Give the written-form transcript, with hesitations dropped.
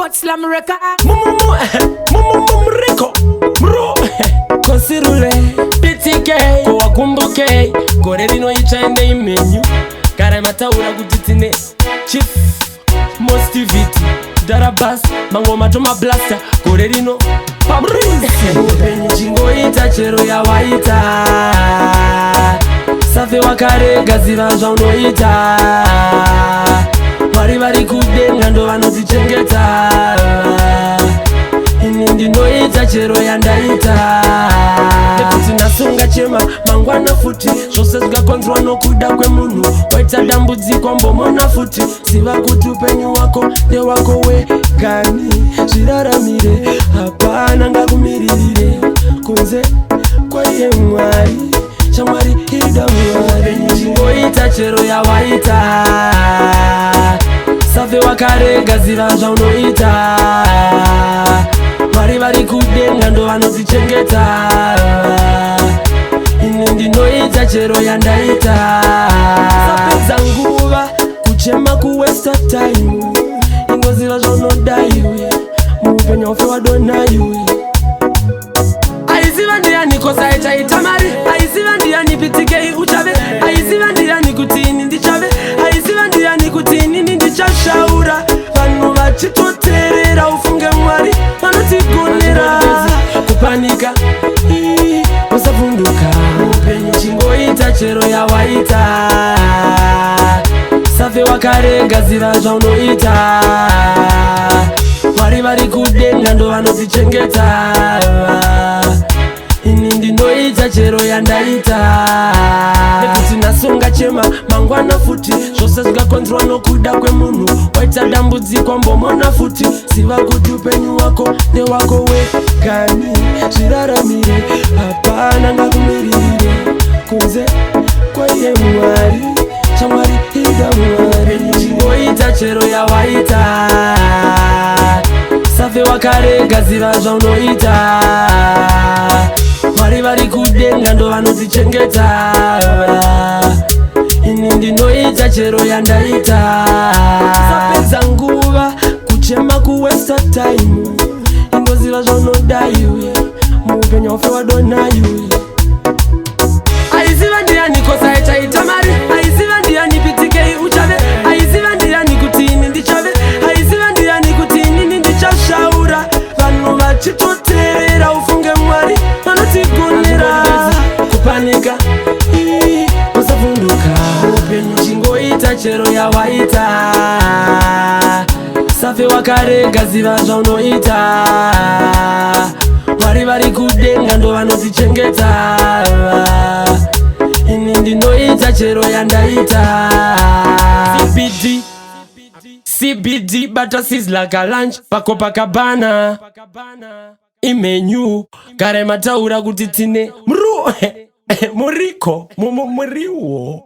But slam record. Muriko Muro Konsirule PTK Kuwakumbuke Gore rino ichaende imenyu Kare mataura kutitine Chief Mostivity Darabas Mangoma toma blaster Gore rino Fabrice Upenyu chingoita chero ya waita Safe wakare gaziva zvaunoita Mwari vari kudenga ndo vanodzichengeta Ini ndinoita chero yandaita Nekuti nasunga chema mangwana futi Zvose zvikakonzerwa nokuda kwemunhu Waita dambudziko mbomona futi Ziva kuti upenyu wako ndewako wegani Zviraramire hapana ngakumiririre Kunze kwaiye Mwari Shamwari ida Mwari Chingoita chero yawaita Safe wakarega ziva zvaunoita Mwari vari kudenga ndo vanodzichengeta Ini ndinoita chero yandaita Sapedza nguva kuchema kuwesta time Ingoziva zvaunoda iwe Muupenyu wafe wadona iwe Aiziva ndiani kosaita mari Aiziva ndiani PTK uchave Aiziva ndiani kuti ini ndichave Aiziva ndiani kuti ini ndichashaura Vanhu vachitoteerera ufunge Mwari vanotigonera Kupanika usavhunduka Upenyu chingoita chero yawaita Safe wakarega ziva zvaunoita Mwari vari kudenga ndo vanodzichengeta Ini ndinoita chero yandaita Nekuti nasunga chema mangwana futi Zvose zvikakonzerwa nokuda kwemunhu Waita dambudziko mbomona futi Ziva kuti upenyu wako ndewako wegani Zviraramire hapana ngakumiririre Kunze kwaiye Mwari Shamwari ida Mwari Chingoita chero yawaita Safe wakarega ziva zvaunoita Mwari vari kudenga ndo vanodzichengeta Ini ndinoita chero yandaita Sapedza nguva kuchema kuwesta time Ingoziva zvaunoda iwe Muupenyu wafe wadona iwe Aiziva ndiani kosaita mari Aiziva ndiani PTK uchave Aiziva ndiani kuti ini ndichave Aiziva ndiani kuti ini ndichashaura Vanhu vachitoteerera ufunge Mwari vanotigonera Kupanika usavhunduka Upenyu chingoita chero yawaita Safe wakarega ziva zvaunoita Mwari vari kudenga ndo vanodzichengeta Ini ndinoita chero yandaita CBD butter sizzler ka lunch Copacabana Imenyu Kare mataura kuti tine Muriko Muriwo